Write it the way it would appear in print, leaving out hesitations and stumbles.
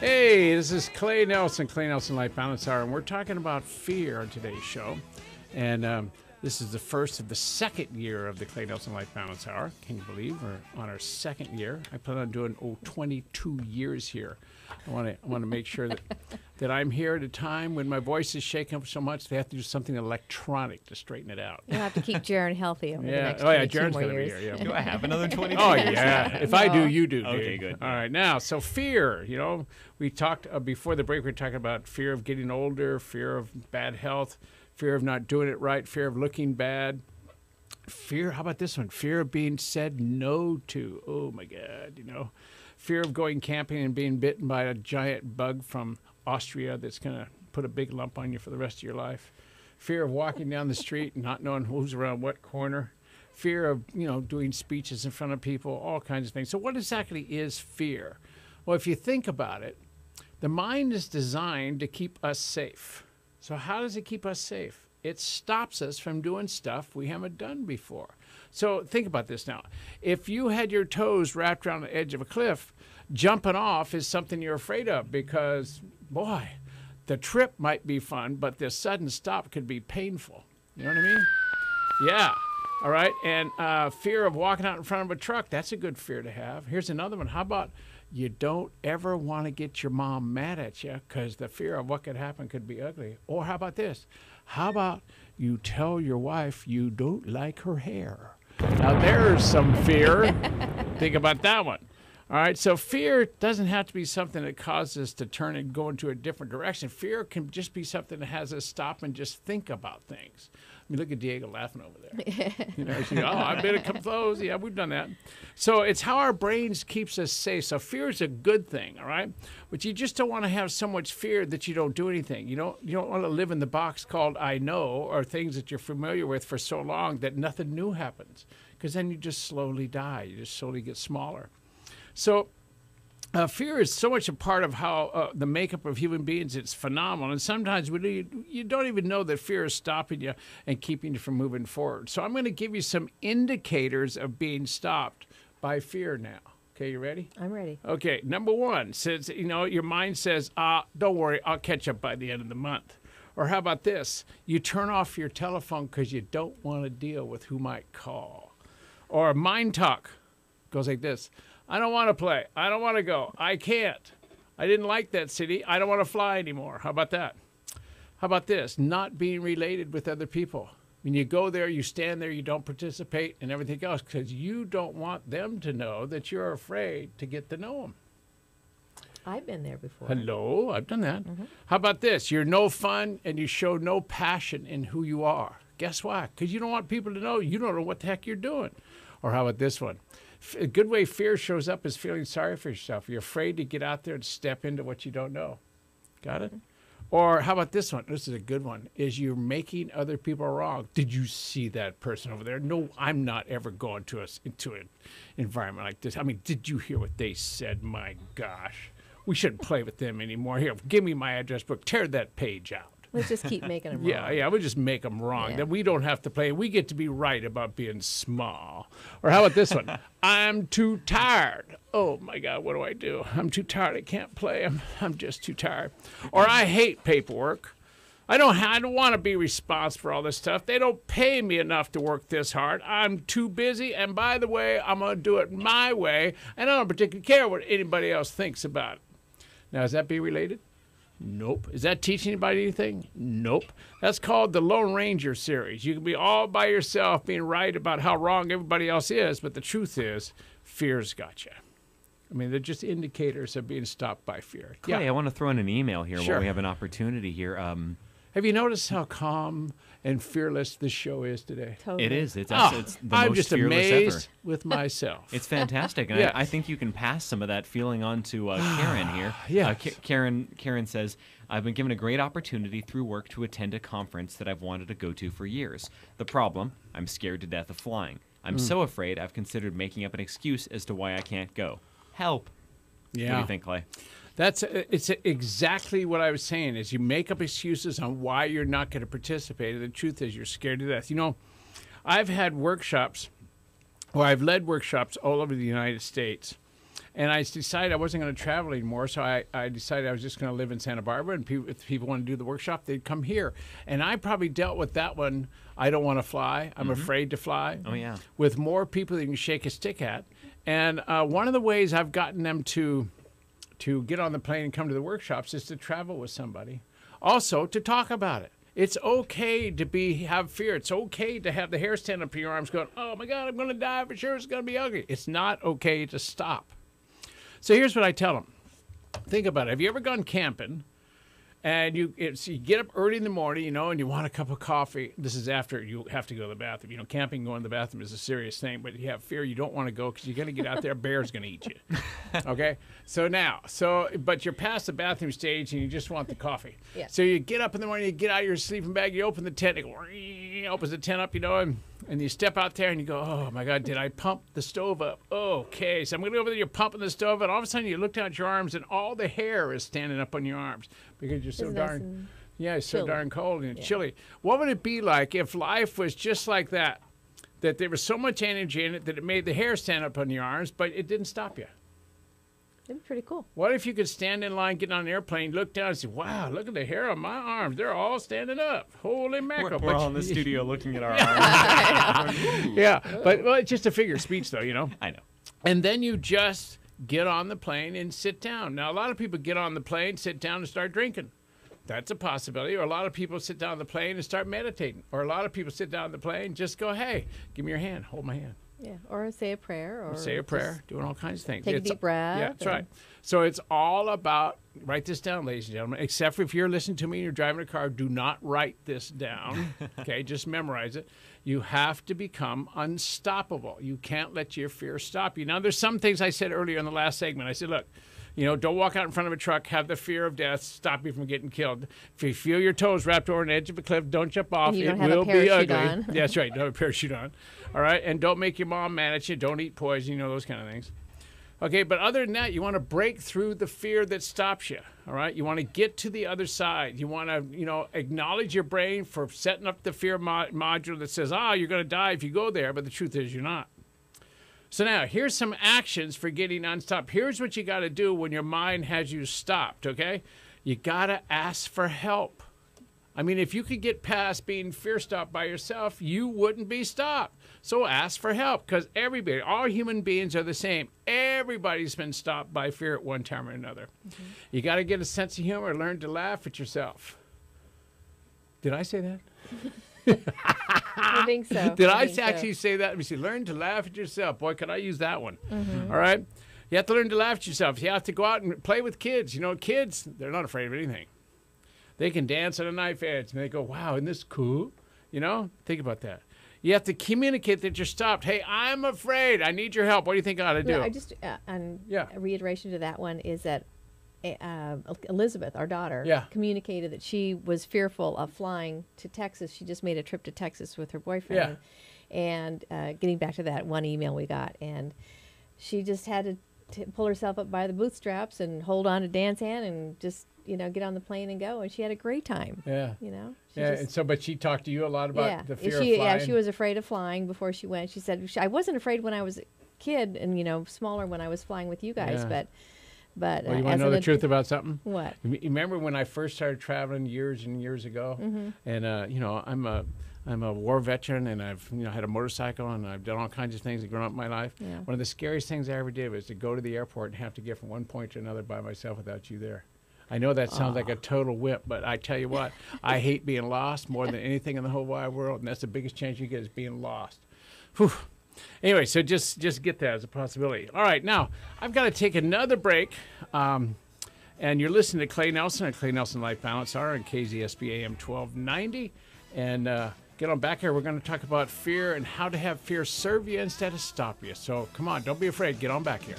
Hey, this is Clay Nelson Life Balance Hour, and we're talking about fear on today's show. And this is the first of the second year of the Clay Nelson Life Balance Hour. Can you believe we're on our second year? I plan on doing 22 years here. I want to make sure that I'm here at a time when my voice is shaking up so much they have to do something electronic to straighten it out. You'll have to keep Jaron healthy over the next Jaron's 22 more going to be years. here. Yeah. Do I have another 22 Oh, years? yeah. If I do, you do. Okay, dude. good. All right. Now, so fear, we talked before the break, we were talking about fear of getting older, fear of bad health, fear of not doing it right, fear of looking bad. Fear, how about this one? Fear of being said no to. Oh, my God, Fear of going camping and being bitten by a giant bug from Austria that's going to put a big lump on you for the rest of your life. Fear of walking down the street and not knowing who's around what corner. Fear of, doing speeches in front of people, all kinds of things. So what exactly is fear? Well, if you think about it, the mind is designed to keep us safe. So how does it keep us safe? It stops us from doing stuff we haven't done before. So think about this now. If you had your toes wrapped around the edge of a cliff, jumping off is something you're afraid of because, boy, the trip might be fun, but the sudden stop could be painful. You know what I mean? Yeah. All right. And fear of walking out in front of a truck, that's a good fear to have. Here's another one. How about you don't ever want to get your mom mad at you because the fear of what could happen could be ugly. Or how about this? How about you tell your wife you don't like her hair? Now, there's some fear. Think about that one. All right, so fear doesn't have to be something that causes us to turn and go into a different direction. Fear can just be something that has us stop and just think about things. I mean, look at Diego laughing over there. I've been a couple of those. Yeah, we've done that. So it's how our brains keeps us safe. So fear is a good thing, all right? But you just don't want to have so much fear that you don't do anything. You don't want to live in the box called I know or things that you're familiar with for so long that nothing new happens. Because then you just slowly die. You just slowly get smaller. So fear is so much a part of how the makeup of human beings. It's phenomenal. And sometimes you don't even know that fear is stopping you and keeping you from moving forward. So I'm going to give you some indicators of being stopped by fear now. Okay, you ready? I'm ready. Okay, number one, says, your mind says, don't worry, I'll catch up by the end of the month. Or how about this? You turn off your telephone because you don't want to deal with who might call. Or mind talk goes like this. I don't want to play. I don't want to go. I can't. I didn't like that city. I don't want to fly anymore. How about that? How about this? Not being related with other people. When you go there, you stand there, you don't participate and everything else because you don't want them to know that you're afraid to get to know them. I've been there before. Hello, I've done that. Mm-hmm. How about this? You're no fun and you show no passion in who you are. Guess why? Because you don't want people to know. You don't know what the heck you're doing. Or how about this one? A good way fear shows up is feeling sorry for yourself. You're afraid to get out there and step into what you don't know. Got it? Or how about this one? This is a good one. Is you're making other people wrong. Did you see that person over there? No, I'm not ever going into an environment like this. I mean, did you hear what they said? My gosh. We shouldn't play with them anymore. Here, give me my address book. Tear that page out. Let's just keep making them wrong. Yeah, we'll just make them wrong. Yeah. Then we don't have to play. We get to be right about being small. Or how about this one? I'm too tired. Oh, my God, what do? I'm too tired. I can't play. I'm just too tired. Or I hate paperwork. I don't want to be responsible for all this stuff. They don't pay me enough to work this hard. I'm too busy. And by the way, I'm going to do it my way. And I don't particularly care what anybody else thinks about it. Now, is that be related? Nope. Is that teaching anybody anything? Nope. That's called the Lone Ranger series. You can be all by yourself being right about how wrong everybody else is, but the truth is, fear's got you. I mean, they're just indicators of being stopped by fear. Clay, yeah. I want to throw in an email here Sure. while we have an opportunity here. Have you noticed how calm and fearless this show is today? Totally. It is. It's the I'm most just fearless amazed ever. with myself. It's fantastic, and Yes. I think you can pass some of that feeling on to Karen here. Yes. Karen says, I've been given a great opportunity through work to attend a conference that I've wanted to go to for years. The problem, I'm scared to death of flying. I'm so afraid I've considered making up an excuse as to why I can't go. Help. Yeah. What do you think, Clay? It's exactly what I was saying. Is you make up excuses on why you're not going to participate, and the truth is you're scared to death. I've had workshops, or I've led workshops all over the United States, And I decided I wasn't going to travel anymore, so I decided I was just going to live in Santa Barbara, and if people want to do the workshop, they'd come here. And I probably dealt with that one, I don't want to fly, I'm afraid to fly, with more people than you can shake a stick at. And one of the ways I've gotten them to get on the plane and come to the workshops is to travel with somebody. Also, to talk about it. It's okay to have fear. It's okay to have the hair stand up in your arms going, oh my God, I'm going to die for sure. It's going to be ugly. It's not okay to stop. So here's what I tell them. Think about it. Have you ever gone camping and you get up early in the morning, you know, and you want a cup of coffee? This is after you have to go to the bathroom. You know, camping, going to the bathroom is a serious thing, but you have fear you don't want to go because you're going to get out there, a bear's going to eat you. Okay? But you're past the bathroom stage and you just want the coffee. Yeah. So you get up in the morning, you get out of your sleeping bag, you open the tent, it opens the tent up, you know, and you step out there and you go, oh my God, did I pump the stove up? Okay, so I'm going to go over there, you're pumping the stove, and all of a sudden you look down at your arms and all the hair is standing up on your arms because you're so darn, it's so darn cold and chilly. What would it be like if life was just like that? That there was so much energy in it that it made the hair stand up on your arms, but it didn't stop you. That'd be pretty cool. What if you could stand in line, get on an airplane, look down and say, wow, look at the hair on my arms. They're all standing up. Holy mackerel. We're all in the studio looking at our arms. Yeah, but it's just a figure of speech, though, you know. I know. And then you just get on the plane and sit down. Now, a lot of people get on the plane, sit down, and start drinking. That's a possibility. Or a lot of people sit down on the plane and start meditating. Or a lot of people sit down on the plane and just go, hey, give me your hand, hold my hand. Yeah, or say a prayer. Or say a prayer, doing all kinds of things. Take a deep breath. Yeah, that's right. So it's all about, write this down, ladies and gentlemen, except for if you're listening to me and you're driving a car, do not write this down. Okay, just memorize it. You have to become unstoppable. You can't let your fear stop you. Now, there's some things I said earlier in the last segment. I said, look, you know, don't walk out in front of a truck, have the fear of death stop you from getting killed. If you feel your toes wrapped over an edge of a cliff, don't jump off. It will be ugly. On. That's right, don't have a parachute on. All right, and don't make your mom mad at you. Don't eat poison, you know, those kind of things. Okay, but other than that, you want to break through the fear that stops you. All right, you want to get to the other side. You want to, you know, acknowledge your brain for setting up the fear module that says, you're going to die if you go there, but the truth is you're not. So now, here's some actions for getting unstopped. Here's what you got to do when your mind has you stopped, okay? You got to ask for help. I mean, if you could get past being fear-stopped by yourself, you wouldn't be stopped. So ask for help, because everybody, all human beings are the same. Everybody's been stopped by fear at one time or another. Mm-hmm. You got to get a sense of humor, learn to laugh at yourself. Did I say that? I think so. Did I actually say that? Let me see. Learn to laugh at yourself. Boy, could I use that one. Mm-hmm. All right? You have to learn to laugh at yourself. You have to go out and play with kids. You know, kids, they're not afraid of anything. They can dance on a knife edge, and they go, wow, isn't this cool? You know? Think about that. You have to communicate that you're stopped. Hey, I'm afraid. I need your help. What do you think I ought to do? I just, a reiteration to that one is that Elizabeth, our daughter, communicated that she was fearful of flying to Texas. She just made a trip to Texas with her boyfriend. And getting back to that one email we got, and she just had to pull herself up by the bootstraps and hold on to Dan's hand and just, you know, get on the plane and go. And she had a great time. Yeah. You know? And so, but she talked to you a lot about the fear of flying? Yeah, she was afraid of flying before she went. She said, I wasn't afraid when I was a kid and, you know, smaller when I was flying with you guys, but well, you want to know the truth about something? What? You remember when I first started traveling years and years ago? Mm-hmm. And, you know, I'm a war veteran, and I've had a motorcycle, and I've done all kinds of things that grown up in my life. Yeah. One of the scariest things I ever did was to go to the airport and have to get from one point to another by myself without you there. I know that sounds like a total whip, but I tell you what, I hate being lost more than anything in the whole wide world, and that's the biggest chance you get is being lost. Whew. Anyway, so just get that as a possibility. All right, now, I've got to take another break. And you're listening to Clay Nelson at Clay Nelson Life Balance Hour on KZSB AM 1290. And get on back here. We're going to talk about fear and how to have fear serve you instead of stop you. So come on, don't be afraid. Get on back here.